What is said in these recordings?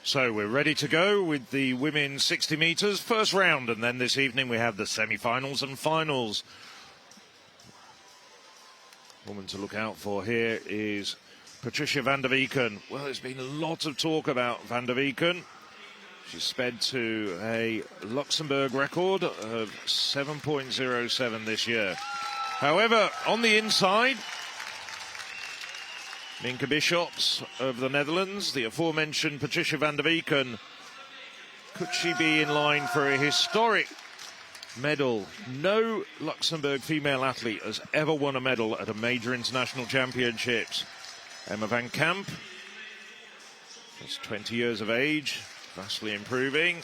So we're ready to go with the women's 60 metres first round, and then this evening we have the semi-finals and finals. Woman to look out for here is Patricia van der Wieken. Well, there's been a lot of talk about van der Wieken. She's sped to a Luxembourg record of 7.07 this year. However, on the inside, Minke Bischops of the Netherlands, the aforementioned Patricia van der Wieken. Could she be in line for a historic medal? No Luxembourg female athlete has ever won a medal at a major international championships. Emma van Kamp, just 20 years of age, vastly improving.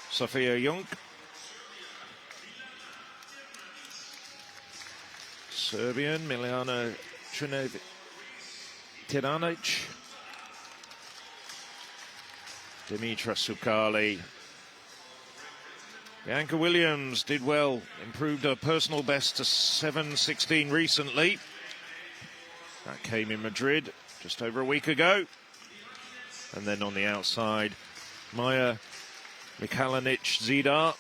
Sophia Junk, Serbian, Miljana Tiranic, Dimitra Sukali. Bianca Williams did well, improved her personal best to 7.16 recently. That came in Madrid just over a week ago. And then on the outside, Maja Mikalanic-Zidar,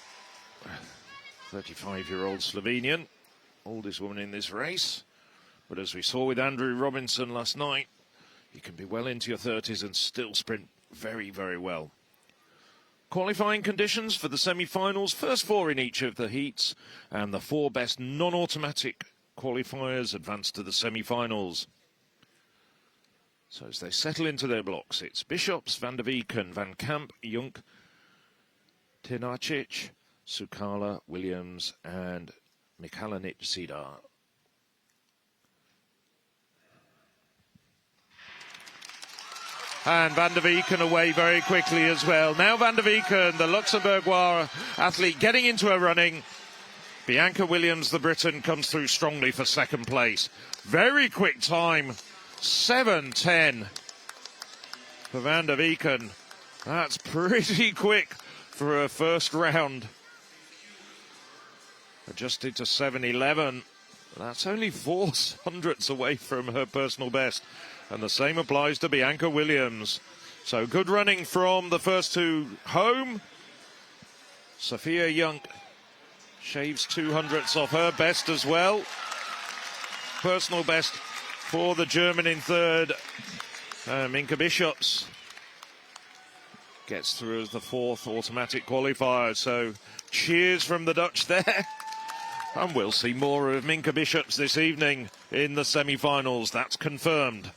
35-year-old Slovenian, oldest woman in this race. But as we saw with Andrew Robinson last night, you can be well into your 30s and still sprint very, very well. Qualifying conditions for the semi-finals, first four in each of the heats, and the four best non-automatic qualifiers advance to the semi-finals. So as they settle into their blocks, it's Bischops, van der Wieken, Van Kamp, Junk, Tinacic, Sukala, Williams, and Mikalanic-Zidar. And van der Wieken away very quickly as well. Now van der Wieken, the Luxembourgeois athlete, getting into her running. Bianca Williams, the Briton, comes through strongly for second place. Very quick time, 7:10 for van der Wieken. That's pretty quick for her first round. Adjusted to 7:11. That's only 4 hundredths away from her personal best. And the same applies to Bianca Williams. So good running from the first two home. Sophia Junk shaves 2 hundredths off her best as well. Personal best for the German in third. Minke Bischops gets through as the fourth automatic qualifier. So cheers from the Dutch there. And we'll see more of Minke Bischops this evening in the semi-finals. That's confirmed.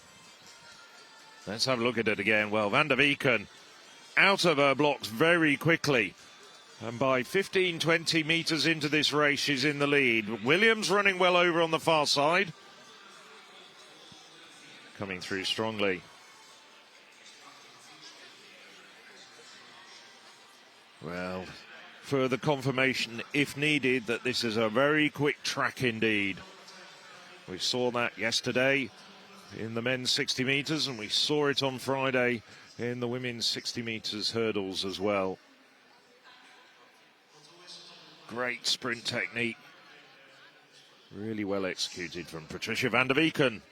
Let's have a look at it again. Well, van der Wieken out of her blocks very quickly. And by 15, 20 metres into this race, she's in the lead. Williams running well over on the far side. Coming through strongly. Well, further confirmation, if needed, that this is a very quick track indeed. We saw that yesterday in the men's 60 metres, and we saw it on Friday in the women's 60 metres hurdles as well. Great sprint technique. Really well executed from Patricia van der Wieken.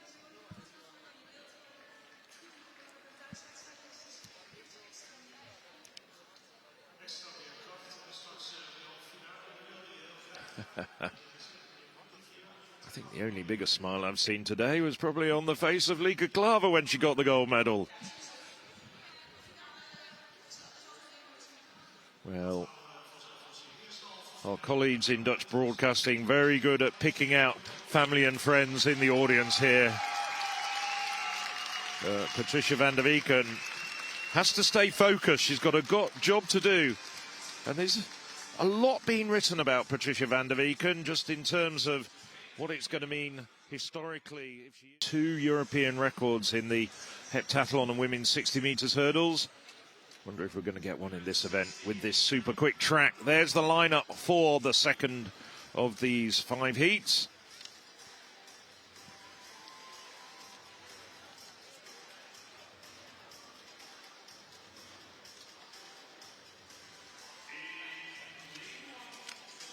I think the only bigger smile I've seen today was probably on the face of Lieke Klaver when she got the gold medal. Well, our colleagues in Dutch broadcasting very good at picking out family and friends in the audience here. Patricia van der Wieken has to stay focused. She's got a job to do. And there's a lot being written about Patricia van der Wieken, just in terms of what it's going to mean historically. If she... 2 European records in the heptathlon and women's 60 metres hurdles. Wonder if we're going to get one in this event with this super quick track. There's the lineup for the second of these 5 heats.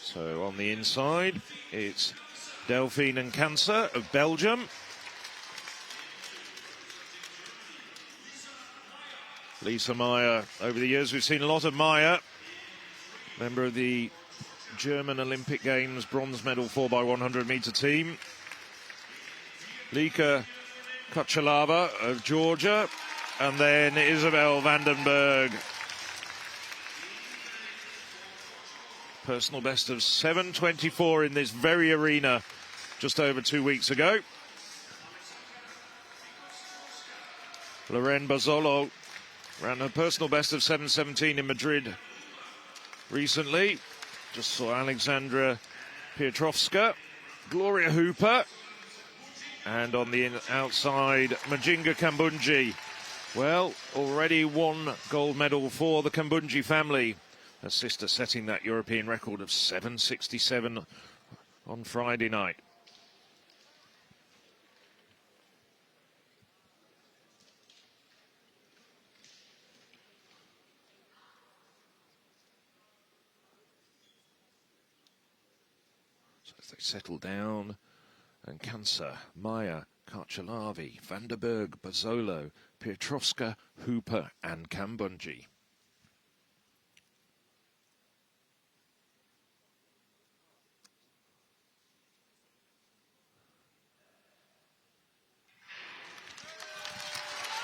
So on the inside, it's Delphine and Cancer of Belgium. Lisa Meyer. Over the years, we've seen a lot of Meyer, member of the German Olympic Games bronze medal 4x100 meter team. Lika Kuchelava of Georgia, and then Isabel Vandenberg. Personal best of 7:24 in this very arena just over 2 weeks ago. Lorraine Bazzolo ran her personal best of 7:17 in Madrid recently. Just saw Alexandra Piotrowska, Gloria Hooper, and on the outside, Majinga Kambunji. Well, already one gold medal for the Kambunji family. Her sister setting that European record of 7:67 on Friday night. So as they settle down, and Cancer, Meyer, Karchelavi, Vanderberg, Bazzolo, Piotrowska, Hooper and Kambunji.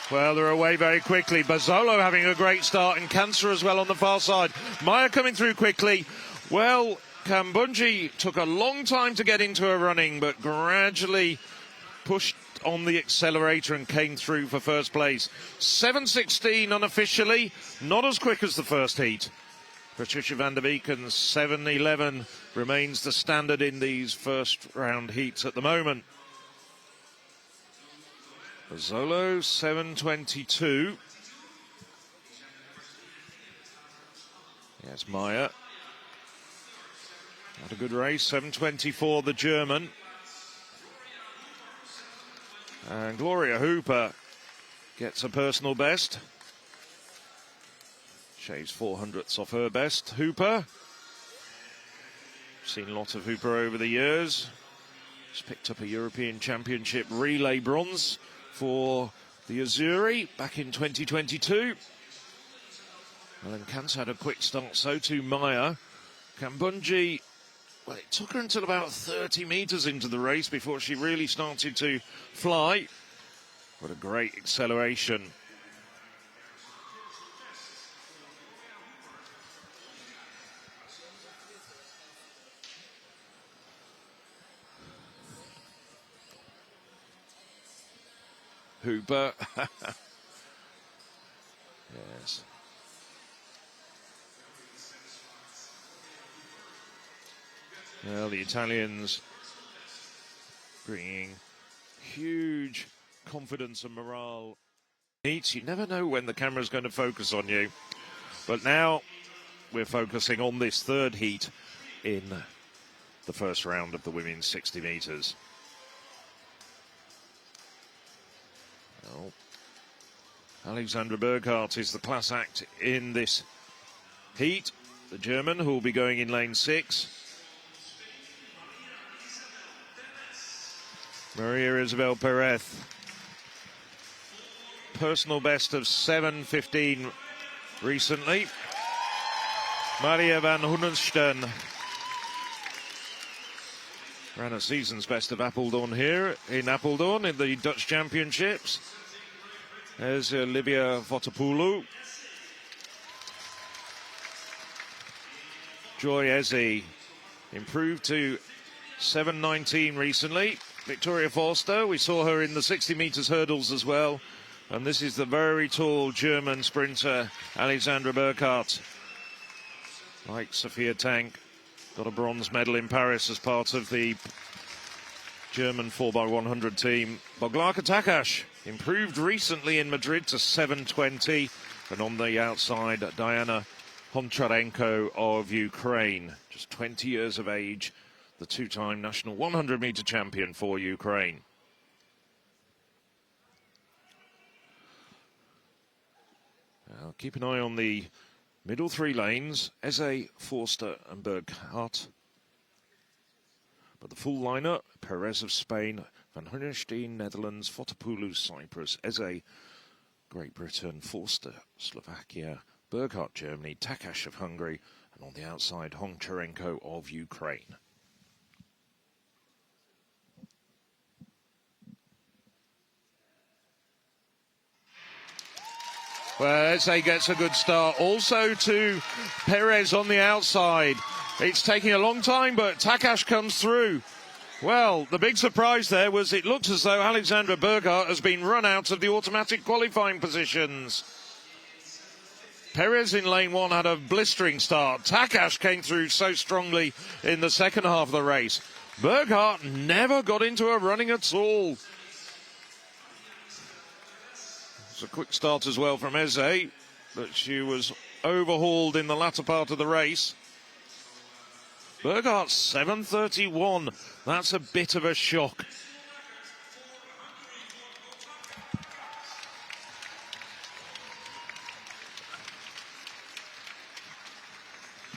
Well, they're away very quickly. Bazzolo having a great start, and Cancer as well on the far side. Meyer coming through quickly. Well, Kambunji took a long time to get into her running, but gradually pushed on the accelerator and came through for first place. 7:16 unofficially, not as quick as the first heat. Patricia van der Beeken's 7:11 remains the standard in these first round heats at the moment. Bazzolo 7:22. Yes, Meyer. Had a good race, 7:24 the German. And Gloria Hooper gets a personal best. Shaves 400ths off her best. Hooper. Seen a lot of Hooper over the years. She's picked up a European Championship relay bronze for the Azzurri back in 2022. Ellen Kantz had a quick start, so too Meyer. Kambunji, well, it took her until about 30 metres into the race before she really started to fly. What a great acceleration. Hooper. Yes. Well, the Italians bringing huge confidence and morale. You never know when the camera's going to focus on you. But now we're focusing on this third heat in the first round of the women's 60 metres. Well, Alexandra Burkhardt is the class act in this heat. The German, who will be going in lane 6. Maria Isabel Perez. Personal best of 7:15 recently. Maria van Hunensten ran a season's best of Apeldoorn here in Apeldoorn in the Dutch Championships. There's Olivia Votopoulou. Joy Eze improved to 7:19 recently. Victoria Forster, we saw her in the 60 metres hurdles as well. And this is the very tall German sprinter, Alexandra Burkhardt. Like Sophia Tank, got a bronze medal in Paris as part of the German 4x100 team. Boglarka Takash improved recently in Madrid to 7:20. And on the outside, Diana Honcharenko of Ukraine, just 20 years of age, the two-time national 100-metre champion for Ukraine. Now, keep an eye on the middle three lanes, Eze, Forster and Burkhardt. But the full lineup, Perez of Spain, Van Hunenstein, Netherlands, Fotopoulou, Cyprus, Eze, Great Britain, Forster, Slovakia, Burghardt, Germany, Takash of Hungary, and on the outside, Hongcharenko of Ukraine. Well, Eze gets a good start. Also to Perez on the outside. It's taking a long time, but Takash comes through. Well, the big surprise there was it looks as though Alexandra Burghardt has been run out of the automatic qualifying positions. Perez in lane 1 had a blistering start. Takash came through so strongly in the second half of the race. Burghardt never got into a running at all. It's a quick start as well from Eze, but she was overhauled in the latter part of the race. Burghardt 7:31. That's a bit of a shock.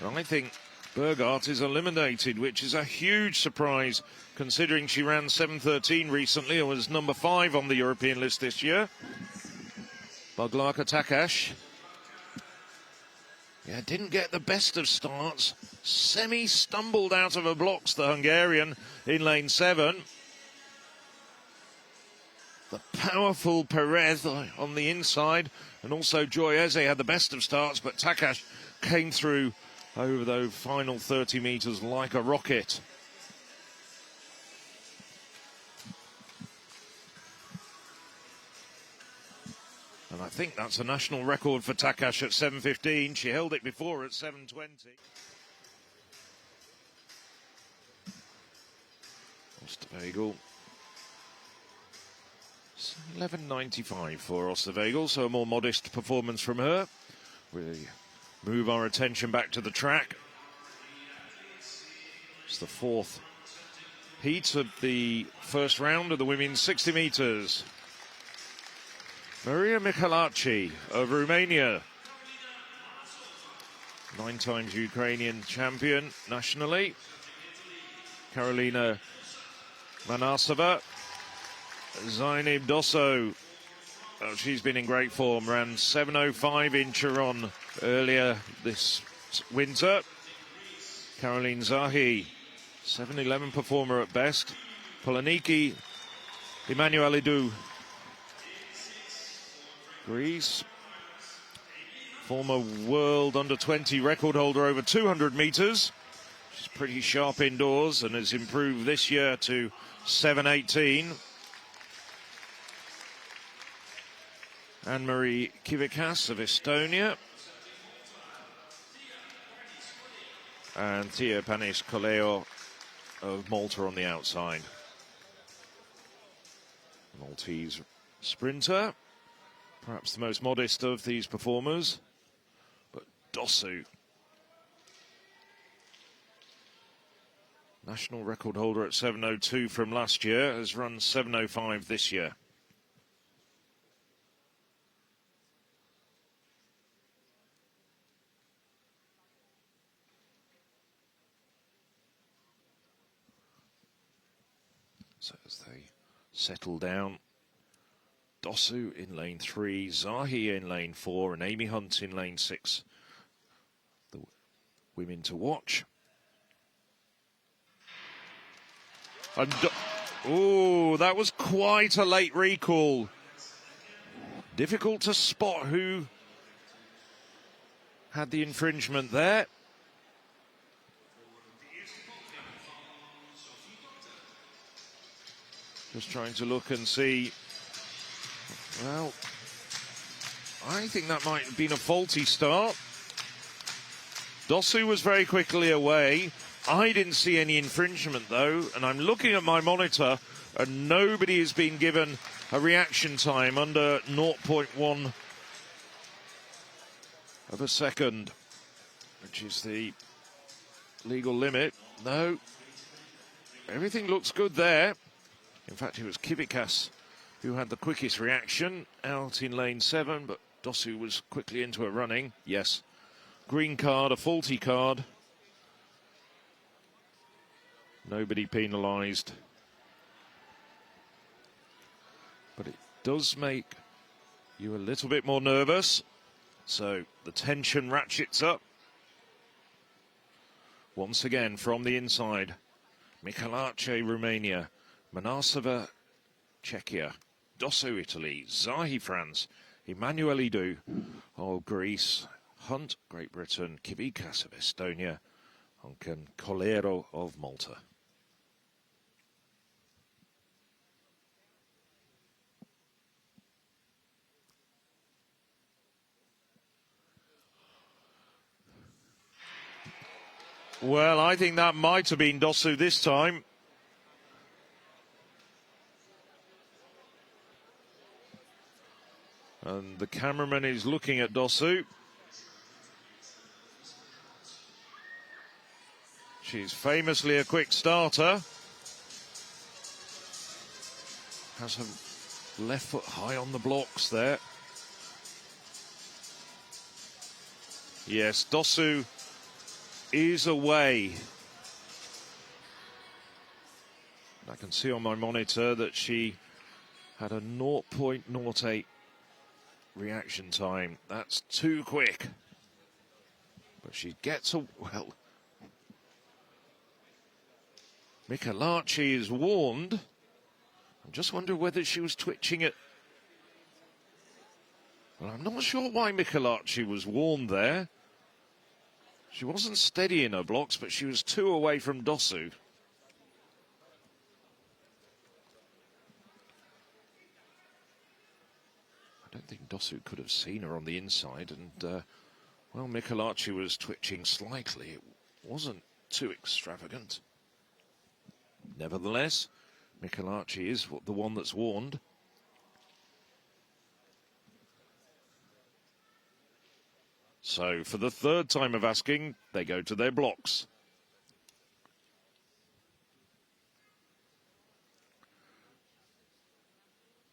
And I think Burghardt is eliminated, which is a huge surprise considering she ran 7:13 recently and was number 5 on the European list this year. Baglarka Takash. Yeah, didn't get the best of starts. Semi-stumbled out of her blocks, the Hungarian, in lane 7. The powerful Perez on the inside, and also Joy Eze had the best of starts, but Takash came through over those final 30 metres like a rocket. And I think that's a national record for Takash at 7:15. She held it before at 7:20. Oosterwegel. 11.95 for Oosterwegel, so a more modest performance from her. We move our attention back to the track. It's the 4th heat of the first round of the women's 60 metres. Maria Michalaci of Romania, 9 times Ukrainian champion nationally. Karolina Manasova, Zainab Dosso, she's been in great form, ran 7:05 in Chiron earlier this winter. Caroline Zahi, 7:11 performer at best. Poloniki Emanuelidou, Greece, former world under-20 record holder over 200 metres. She's pretty sharp indoors and has improved this year to 7:18. Anne-Marie Kivikas of Estonia. And Thea Panis-Koleo of Malta on the outside. Maltese sprinter. Perhaps the most modest of these performers, but Dosu, national record holder at 7:02 from last year, has run 7:05 this year. So as they settle down, Dosu in lane 3, Zahi in lane 4, and Amy Hunt in lane 6. The women to watch. And oh, that was quite a late recall. Difficult to spot who had the infringement there. Just trying to look and see. Well, I think that might have been a faulty start. Dosu was very quickly away. I didn't see any infringement, though, and I'm looking at my monitor, and nobody has been given a reaction time under 0.1 of a second, which is the legal limit. No, everything looks good there. In fact, it was Kivikas who had the quickest reaction out in lane 7, but Dosu was quickly into a running. Yes, green card, a faulty card. Nobody penalised. But it does make You a little bit more nervous, so the tension ratchets up. Once again from the inside, Michelace, Romania, Manasova, Czechia, Dosso, Italy, Zahi, France, Emanuelidou of Greece, Hunt, Great Britain, Kivikas of Estonia, and Colero of Malta. Well, I think that might have been Dosso this time. And the cameraman is looking at Dosso. She's famously a quick starter. Has her left foot high on the blocks there. Yes, Dosso is away. I can see on my monitor that she had a 0.08 reaction time. That's too quick. But she gets a... well... Michelace is warned. I'm just wondering whether she was twitching it. Well, I'm not sure why Michelace was warned there. She wasn't steady in her blocks, but she was 2 away from Dosso. I don't think Dosso could have seen her on the inside, and, well, Michelace was twitching slightly. It wasn't too extravagant. Nevertheless, Michelace is the one that's warned. So, for the third time of asking, they go to their blocks.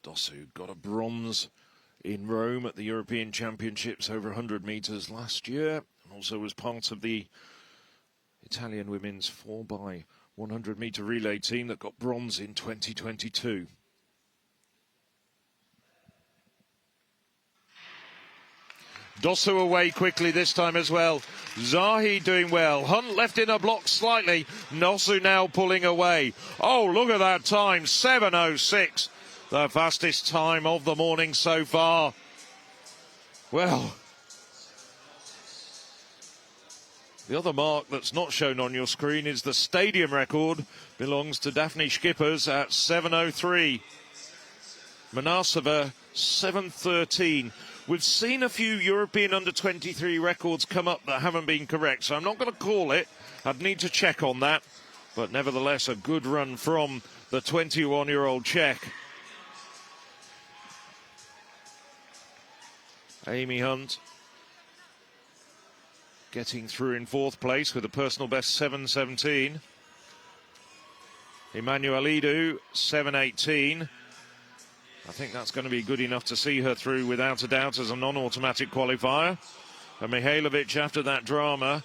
Dosso got a bronze in Rome at the European Championships over 100 metres last year, and also was part of the Italian women's 4x100 metre relay team that got bronze in 2022. Dosso away quickly this time as well. Zahi doing well. Hunt left in a block slightly. Dosso now pulling away. Oh, look at that time. 7:06. The fastest time of the morning so far. Well, the other mark that's not shown on your screen is the stadium record. Belongs to Daphne Schippers at 7:03. Manasova 7:13. We've seen a few European under-23 records come up that haven't been correct, so I'm not going to call it. I'd need to check on that. But nevertheless, a good run from the 21-year-old Czech. Amy Hunt getting through in 4th place with a personal best 7:17. Emanuelidou 7:18. I think that's going to be good enough to see her through without a doubt as a non-automatic qualifier. And Mihailovic, after that drama,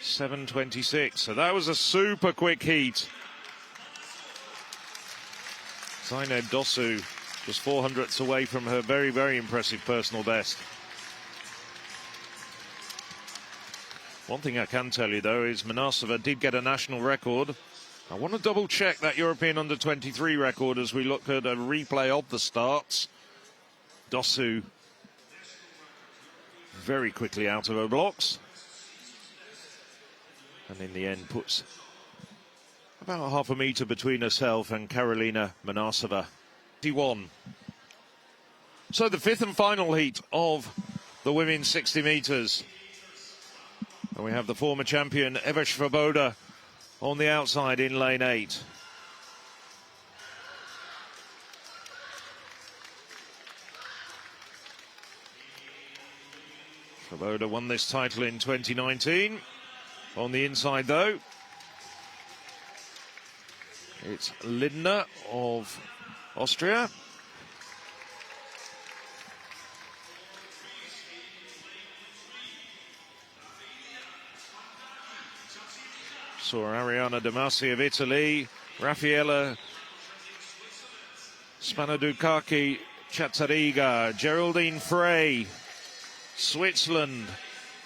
7:26. So that was a super quick heat. Zainab Dosso just 400ths away from her very, very impressive personal best. One thing I can tell you, though, is Manasova did get a national record. I want to double-check that European under-23 record as we look at a replay of the starts. Dosso very quickly out of her blocks. And in the end puts about half a metre between herself and Karolina Manasova. 61. So the 5th and final heat of the women's 60 metres. And we have the former champion Eva Svoboda on the outside in lane 8. Svoboda won this title in 2019. On the inside, though, it's Lindner of Austria. Saw Arianna Damasi of Italy, Raffaella Spanaducaki, Chatzariga, Geraldine Frey, Switzerland,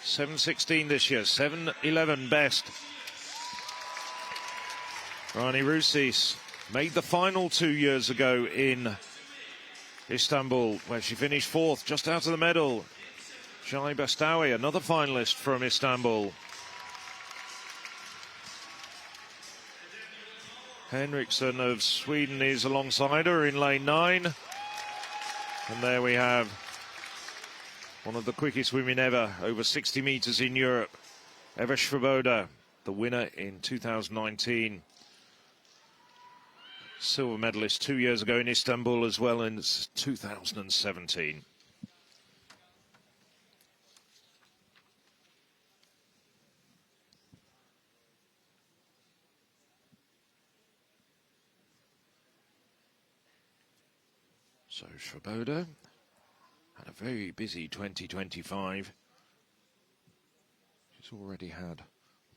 7:16 this year, 7:11 best. Rani Roussis made the final 2 years ago in Istanbul, where she finished 4th, just out of the medal. Jai Bastawi, another finalist from Istanbul. Henriksson of Sweden is alongside her in lane 9. And there we have one of the quickest women ever, over 60 metres in Europe. Eva Svoboda, the winner in 2019. Silver medalist 2 years ago in Istanbul as well in 2017. So Svoboda had a very busy 2025. She's already had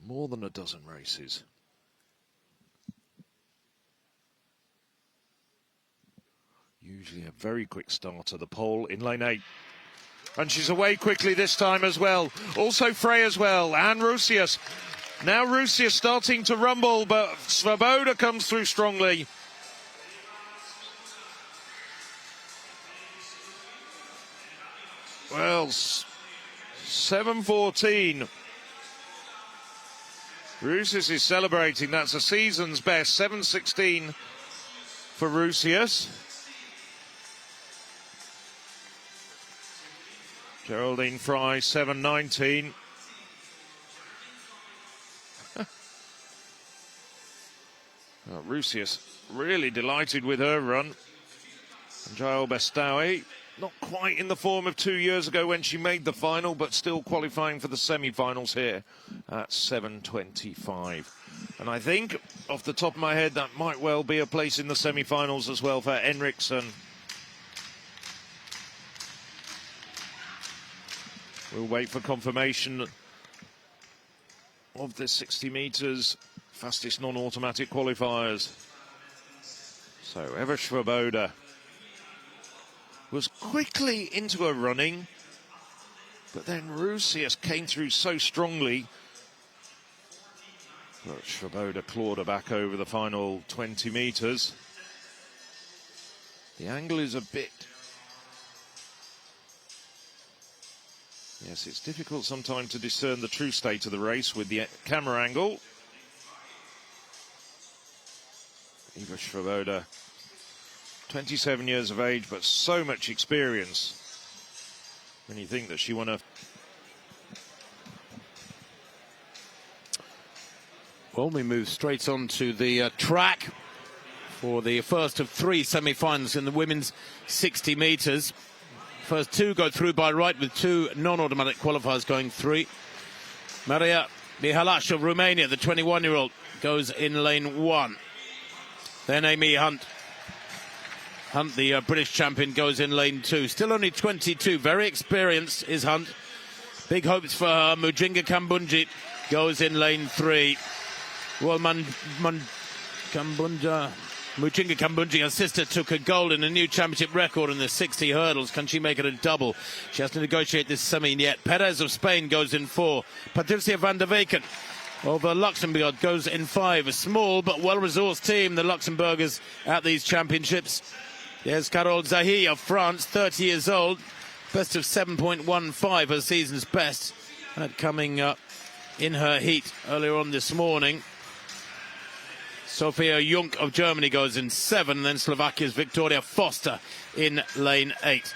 more than a dozen races. Usually a very quick start to the pole in lane 8. And she's away quickly this time as well. Also Frey as well, and Roussis. Now Roussis starting to rumble, but Svoboda comes through strongly. Well, 7:14. Roussis is celebrating. That's a season's best. 7:16 for Roussis. Geraldine Frey, 7:19. Roussis really delighted with her run. And Jai Bastawi, not quite in the form of 2 years ago when she made the final, but still qualifying for the semi-finals here at 7:25. And I think, off the top of my head, that might well be a place in the semi-finals as well for Henriksson. We'll wait for confirmation of the 60 metres fastest non-automatic qualifiers. So Eva Svoboda was quickly into her running, but then Roussis came through so strongly. But Svoboda clawed her back over the final 20 metres. The angle is a bit... Yes, it's difficult sometimes to discern the true state of the race with the camera angle. Eva Svoboda, 27 years of age, but so much experience. When you think that she won a... Well, we move straight on to the track for the first of 3 semi-finals in the women's 60 metres. First 2 go through by right, with 2 non-automatic qualifiers going 3. Maria Mihalash of Romania, the 21-year-old, goes in lane 1. Then Amy Hunt, the British champion, goes in lane 2. Still only 22, very experienced is Hunt. Big hopes for her. Mujinga Kambunji goes in lane 3. Well, Mujinga Kambunji, her sister, took a gold in a new championship record in the 60 hurdles. Can she make it a double? She has to negotiate this semi yet. Perez of Spain goes in 4. Patricia van der Weken of Luxembourg goes in 5. A small but well-resourced team, the Luxembourgers, at these championships. There's Carole Zahi of France, 30 years old. Best of 7.15, her season's best. That coming in her heat earlier on this morning. Sophia Junk of Germany goes in 7, then Slovakia's Victoria Foster in lane 8.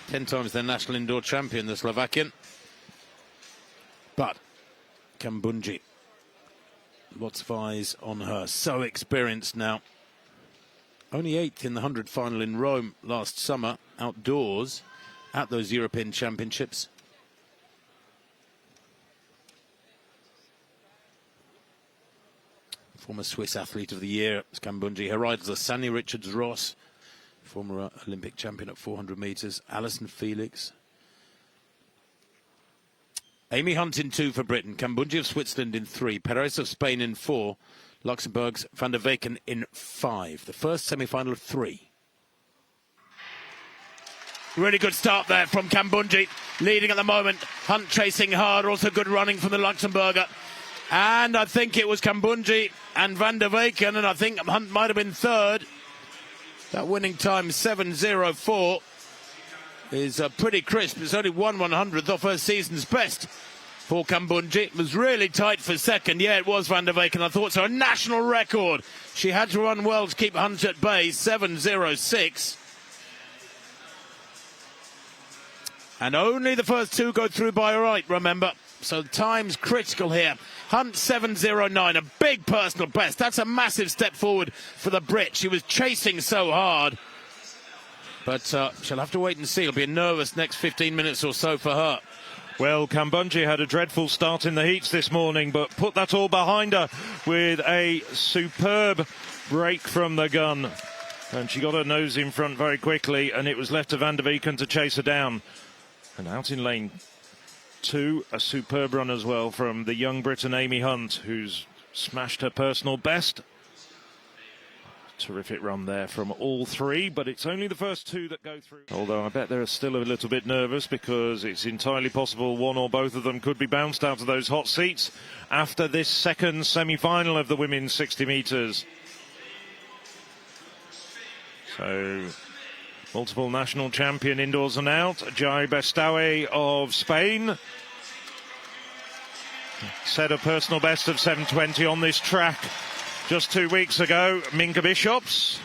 10 times their national indoor champion, the Slovakian. But Kambunji, lots of eyes on her, so experienced now. Only 8th in the 100 final in Rome last summer, outdoors, at those European Championships. Former Swiss Athlete of the Year, Kambunji. Her rivals are Sandy Richards-Ross, former Olympic champion at 400 metres. Alison Felix. Amy Hunt in 2 for Britain. Kambunji of Switzerland in 3. Perez of Spain in 4. Luxembourg's van der Weken in 5. The first semi-final of 3. Really good start there from Kambundji, leading at the moment. Hunt chasing hard, also good running from the Luxembourger. And I think it was Kambundji and Van der Weyken, and I think Hunt might have been third. That winning time, 7:04, is pretty crisp. It's only 1/100th off her season's best for Kambundji. It was really tight for second. Yeah, it was Van der Weyken, I thought so. A national record. She had to run well to keep Hunt at bay, 7:06. And only the first two go through by right, remember. So time's critical here. Hunt 7:09, a big personal best. That's a massive step forward for the Brit. She was chasing so hard. But she'll have to wait and see. It'll be a nervous next 15 minutes or so for her. Well, Kambundji had a dreadful start in the heats this morning, but put that all behind her with a superb break from the gun. And she got her nose in front very quickly, and it was left to Van der Weyken to chase her down. And out in lane 2, a superb run as well from the young Briton Amy Hunt, who's smashed her personal best. Terrific run there from all three, but it's only the first two that go through. Although I bet they're still a little bit nervous, because it's entirely possible one or both of them could be bounced out of those hot seats after this second semi-final of the women's 60 metres. So, multiple national champion indoors and out, Jai Bestawe of Spain set a personal best of 7:20 on this track just 2 weeks ago. Minka Bishops,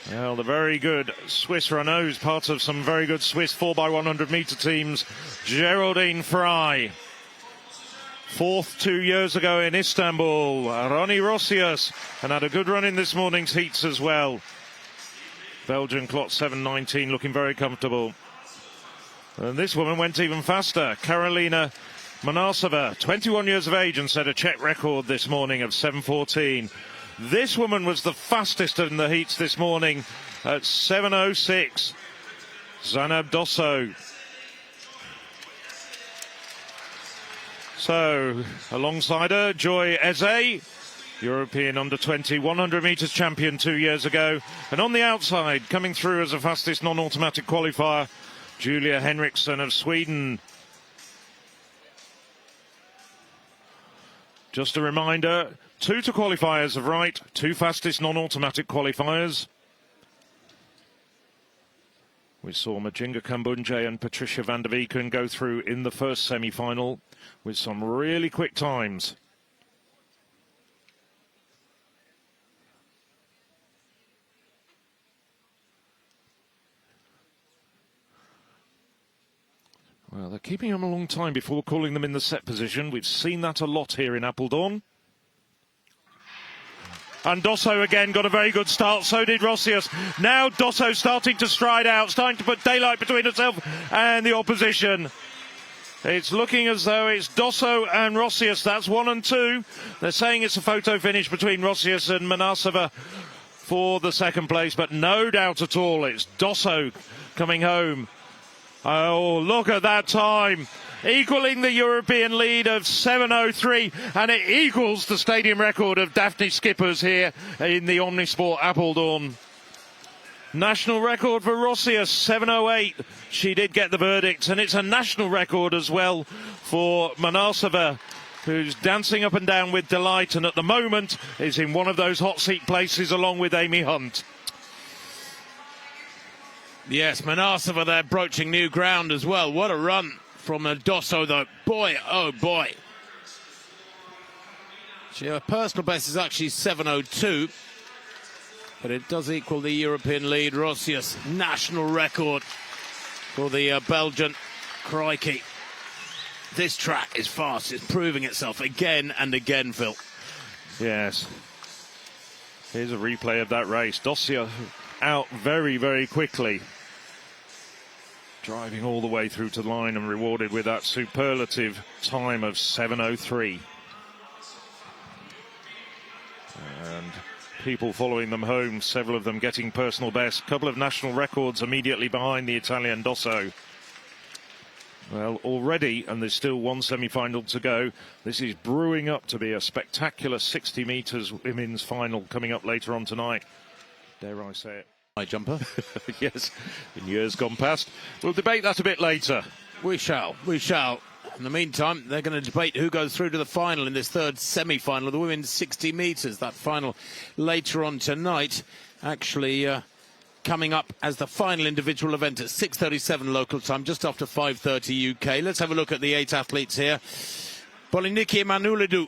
well, the very good Swiss runners, part of some very good Swiss 4x100 metre teams, Geraldine Frey. Fourth 2 years ago in Istanbul, Ronnie Rossius, and had a good run in this morning's heats as well. Belgian clock 7:19, looking very comfortable. And this woman went even faster. Karolina Manasova, 21 years of age, and set a Czech record this morning of 7:14. This woman was the fastest in the heats this morning at 7:06. Zanab Dosso. So, alongside her, Joy Eze, European under-20 100 metres champion 2 years ago. And on the outside, coming through as the fastest non-automatic qualifier, Julia Henriksson of Sweden. Just a reminder, 2 to qualifiers of right, 2 fastest non-automatic qualifiers. We saw Majinga Kambundji and Patricia Van der Weyken go through in the first semi-final with some really quick times. Well, they're keeping them a long time before calling them in the set position. We've seen that a lot here in Apeldoorn. And Dosso again got a very good start, so did Rossius. Now Dosso starting to stride out, starting to put daylight between herself and the opposition. It's looking as though it's Dosso and Rossius. That's 1 and 2. They're saying it's a photo finish between Rossius and Manasova for the second place, but no doubt at all it's Dosso coming home. Oh, look at that time. Equaling the European lead of 7:03, and it equals the stadium record of Daphne Skippers here in the Omnisport Apeldoorn. National record for Rossius, 7:08. She did get the verdict, and it's a national record as well for Manasova, who's dancing up and down with delight, and at the moment is in one of those hot seat places along with Amy Hunt. Yes, Manasova there broaching new ground as well. What a run from Dosso, though. Boy, oh boy. Her personal best is actually 7:02, but it does equal the European lead. Rossius, national record for the Belgian. Crikey. This track is fast. It's proving itself again and again, Phil. Yes. Here's a replay of that race. Dosso out very, very quickly. Driving all the way through to the line and rewarded with that superlative time of 7:03. And people following them home, several of them getting personal best. A couple of national records immediately behind the Italian Dosso. Well, already, and there's still one semi-final to go, this is brewing up to be a spectacular 60 metres women's final coming up later on tonight. Dare I say it. high jumper. Yes, in years gone past. We'll debate that a bit later. We shall. In the meantime, they're going to debate who goes through to the final in this third semi-final of the women's 60 metres. That final later on tonight, actually coming up as the final individual event at 6:37 local time, just after 5:30 UK. Let's have a look at the 8 athletes here. Poliniki Manouliou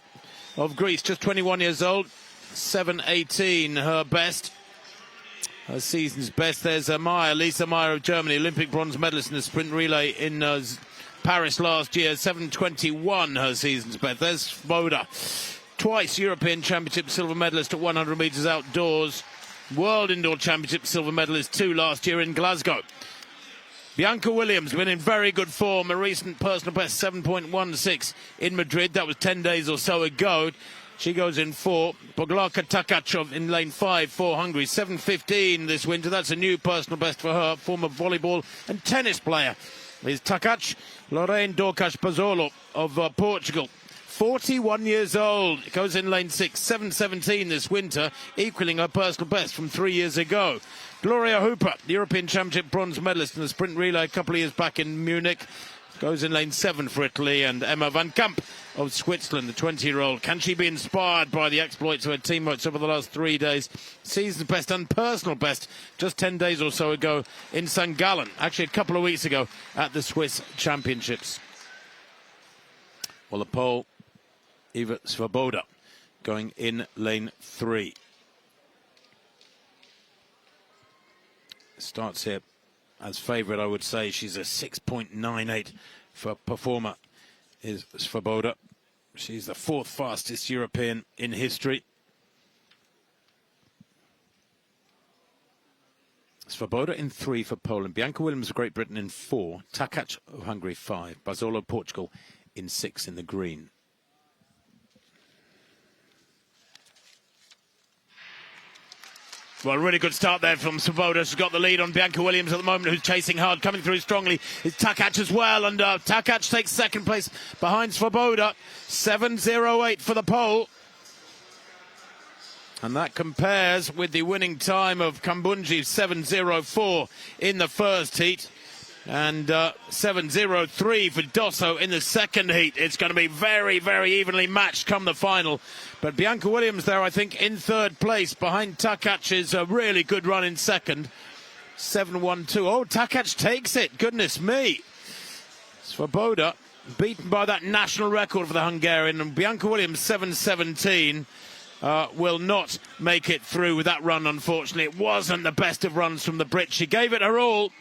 of Greece, just 21 years old, 7:18 her best. Her season's best. There's Lisa Meyer of Germany, Olympic bronze medalist in the sprint relay in Paris last year, 7:21 her season's best. There's Svoboda, twice European Championship silver medalist at 100 metres outdoors, World Indoor Championship silver medalist too last year in Glasgow. Bianca Williams been in very good form, a recent personal best 7.16 in Madrid. That was 10 days or so ago. She goes in 4. Boglarka Takachov in lane 5 for Hungary. 7.15 this winter. That's a new personal best for her. Former volleyball and tennis player is Takac. Lorraine Dorcas Pozzolo of Portugal. 41 years old. Goes in lane 6. 7.17 this winter, equaling her personal best from 3 years ago. Gloria Hooper, the European Championship bronze medalist in the sprint relay a couple of years back in Munich. Goes in lane 7 for Italy. And Emma Van Kamp of Switzerland, the 20-year-old. Can she be inspired by the exploits of her teammates over the last 3 days? Season's best and personal best just 10 days or so ago in St. Gallen. Actually, a couple of weeks ago at the Swiss Championships. Well, the Pole, Eva Svoboda, going in lane 3. Starts here as favourite, I would say. She's a 6.98 for performer, is Svoboda. She's the 4th fastest European in history. Svoboda in 3 for Poland. Bianca Williams of Great Britain in 4. Takac of Hungary 5. Pozzolo of Portugal in 6 in the green. Well, a really good start there from Svoboda. She's got the lead on Bianca Williams at the moment, who's chasing hard. Coming through strongly is Takac as well, and Takac takes second place behind Svoboda. 7.08 for the pole. And that compares with the winning time of Kambunji, 7.04 in the first heat. And 7.03 for Dosso in the second heat. It's going to be very, very evenly matched come the final. But Bianca Williams there, I think, in third place behind Takac's a really good run in second. 7.12. Oh, Takac takes it. Goodness me. Svoboda beaten by that national record for the Hungarian. And Bianca Williams, 7.17. Will not make it through with that run, unfortunately. It wasn't the best of runs from the Brit. She gave it her all,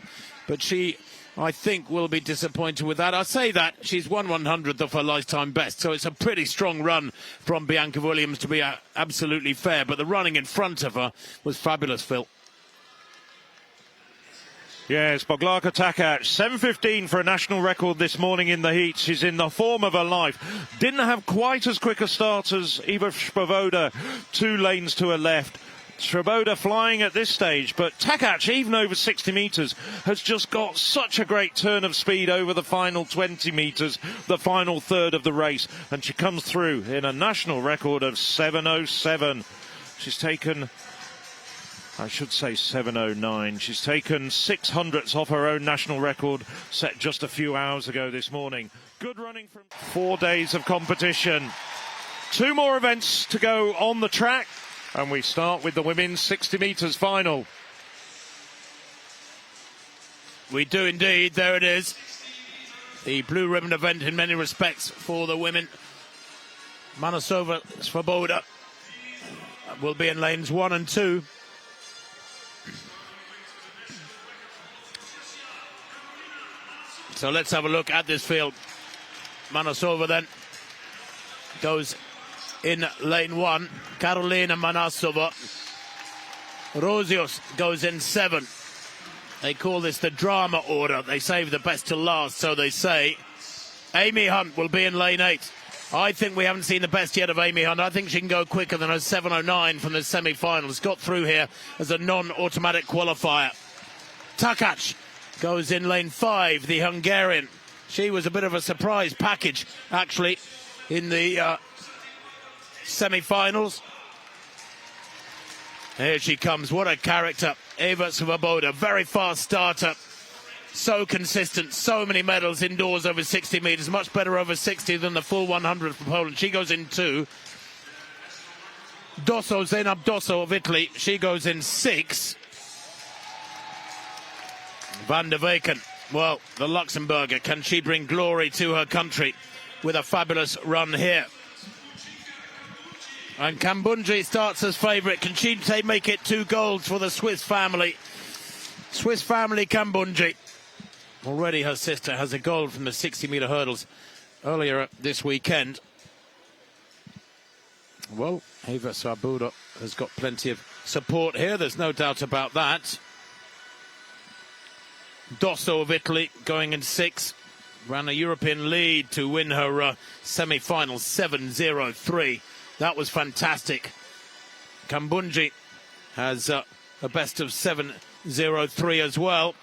but she, I think, will be disappointed with that. I say that she's 1/100th of her lifetime best, so it's a pretty strong run from Bianca Williams to be absolutely fair. But the running in front of her was fabulous, Phil. Yes, Boglarka Takac, 7.15 for a national record this morning in the heat. She's in the form of her life. Didn't have quite as quick a start as Eva Svoboda, 2 lanes to her left. Svoboda flying at this stage, but Takac, even over 60 metres, has just got such a great turn of speed over the final 20 metres, the final third of the race, and she comes through in a national record of 7.07. She's taken, I should say 7.09. She's taken 600ths off her own national record set just a few hours ago this morning. Good running from 4 days of competition. 2 more events to go on the track. And we start with the women's 60 metres final. We do indeed. There it is. The blue ribbon event in many respects for the women. Manasova Svoboda will be in lanes 1 and 2. So let's have a look at this field. Manasova then goes in lane 1, Karolina Manasova. Rosios goes in 7. They call this the drama order. They save the best till last, so they say. Amy Hunt will be in lane 8. I think we haven't seen the best yet of Amy Hunt. I think she can go quicker than her 7.09 from the semi-finals. Got through here as a non-automatic qualifier. Takac goes in lane 5, the Hungarian. She was a bit of a surprise package, actually, in the semi-finals. Here she comes. What a character. Eva Svoboda, very fast starter. So consistent, so many medals indoors over 60 metres, much better over 60 than the full 100 for Poland. She goes in 2. Zainab Dosso of Italy, she goes in 6. Van der Weyken, well, the Luxembourger, can she bring glory to her country with a fabulous run here? And Kambundji starts as favourite. Can she make it 2 golds for the Swiss family? Swiss family Kambundji. Already her sister has a gold from the 60-metre hurdles earlier this weekend. Well, Eva Svoboda has got plenty of support here. There's no doubt about that. Dosso of Italy going in 6. Ran a European lead to win her semi-final 7:03. That was fantastic. Kambundji has a best of 7:03 as well.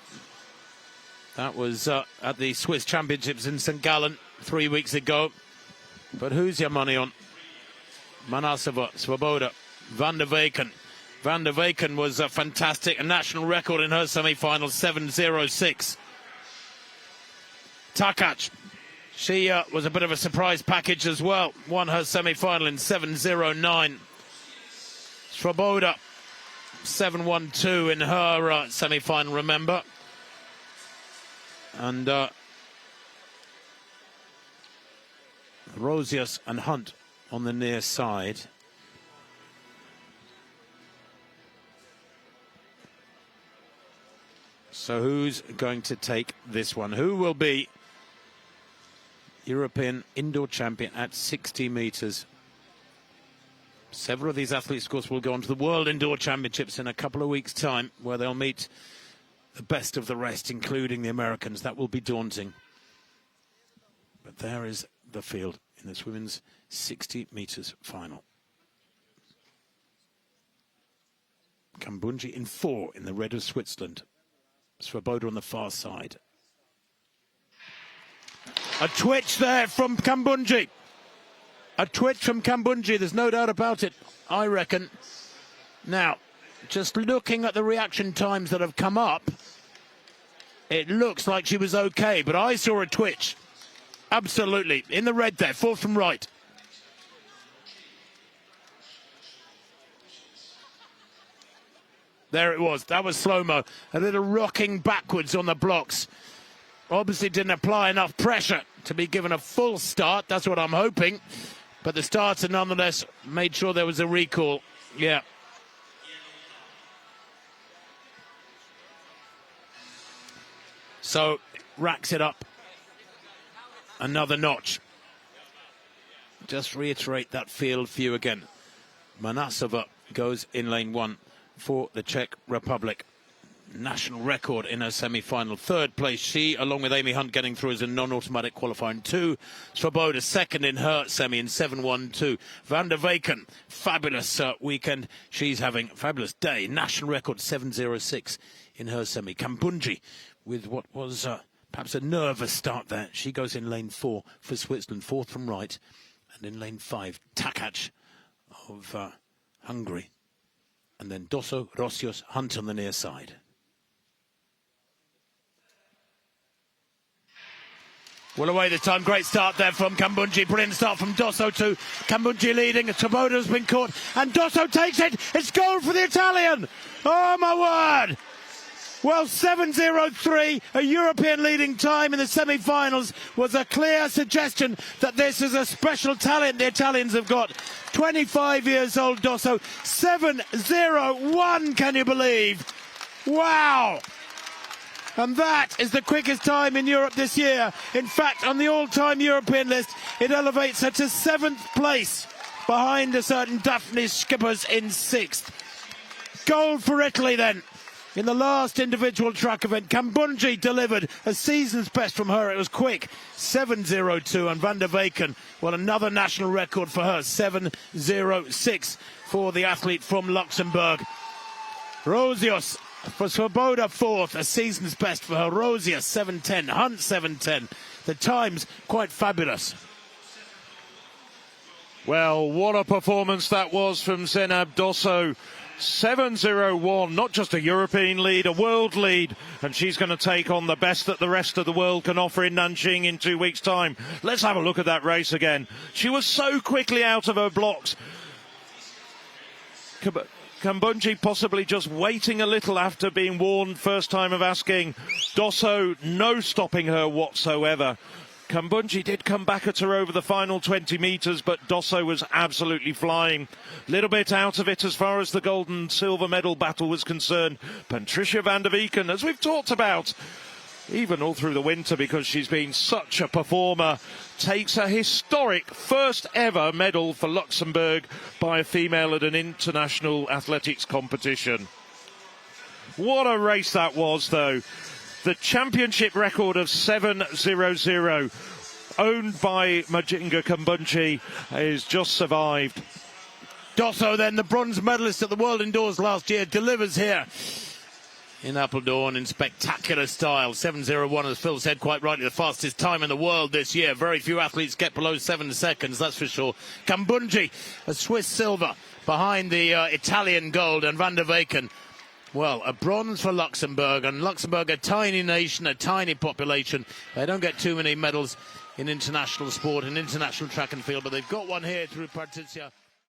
That was at the Swiss Championships in St. Gallen 3 weeks ago. But who's your money on? Manasova, Svoboda, Van der Weyken. Van der Weyken was fantastic. A national record in her semi-final, 7:06. Takac, she was a bit of a surprise package as well. Won her semi-final in 7:09. Svoboda, 7:12 in her semi-final, remember. And Rosius and Hunt on the near side. So who's going to take this one? Who will be European indoor champion at 60 metres? Several of these athletes, of course, will go on to the World Indoor Championships in a couple of weeks' time, where they'll meet the best of the rest, including the Americans. That will be daunting. But there is the field in this women's 60 metres final. Kambundji in 4 in the red of Switzerland. Svoboda on the far side. A twitch there from Kambundji. A twitch from Kambundji, there's no doubt about it, I reckon. Now, just looking at the reaction times that have come up, it looks like she was okay, but I saw a twitch. Absolutely. In the red there, 4th from right. There it was. That was slow-mo. A little rocking backwards on the blocks. Obviously didn't apply enough pressure to be given a full start. That's what I'm hoping. But the starter nonetheless made sure there was a recall. Yeah. So racks it up another notch. Just reiterate that field view again. Manasova goes in lane 1 for the Czech Republic. National record in her semi-final. 3rd place, she, along with Amy Hunt, getting through as a non-automatic qualifying 2. Svoboda 2nd in her semi in 7:12. Van der Weyken, fabulous weekend. She's having a fabulous day. National record 7:06 in her semi. Kambundji with what was perhaps a nervous start there. She goes in lane 4 for Switzerland, 4th from right. And in lane 5, Takac of Hungary. And then Dosso, Rosius, Hunt on the near side. Well, away the time. Great start there from Kambundji. Brilliant start from Dosso too. Kambundji leading. Svoboda's been caught. And Dosso takes it. It's goal for the Italian. Oh, my word. Well, 7:03, a European leading time in the semi-finals, was a clear suggestion that this is a special talent the Italians have got. 25 years old Dosso, 7:01, can you believe? Wow! And that is the quickest time in Europe this year. In fact, on the all-time European list, it elevates her to 7th place, behind a certain Daphne Schippers in 6th. Gold for Italy then. In the last individual track event, Kambundji delivered a season's best from her. It was quick, 7:02, and Van der Weyken, well, another national record for her, 7:06 for the athlete from Luxembourg. Rosius for Svoboda 4th, a season's best for her. Rosius 7:10, Hunt 7:10. The times quite fabulous. Well, what a performance that was from Zainab Dosso. 7:01, not just a European lead, a world lead, and she's going to take on the best that the rest of the world can offer in Nanjing in 2 weeks' time. Let's have a look at that race again. She was so quickly out of her blocks. Kambundji possibly just waiting a little after being warned first time of asking. Dosso, no stopping her whatsoever. Kambundji did come back at her over the final 20 metres, but Dosso was absolutely flying. Little bit out of it as far as the gold and silver medal battle was concerned. Patricia van der Wieken, as we've talked about, even all through the winter because she's been such a performer, takes a historic first ever medal for Luxembourg by a female at an international athletics competition. What a race that was, though. The championship record of 7:00, owned by Majinga Kambundji, is just survived. Dosso, then, the bronze medalist at the World Indoors last year, delivers here in Apeldoorn in spectacular style. 7:01, as Phil said quite rightly, the fastest time in the world this year. Very few athletes get below 7 seconds, that's for sure. Kambundji, a Swiss silver behind the Italian gold, and Van der Wieken, well, a bronze for Luxembourg, and Luxembourg, a tiny nation, a tiny population. They don't get too many medals in international sport, in international track and field, but they've got one here through Patricia.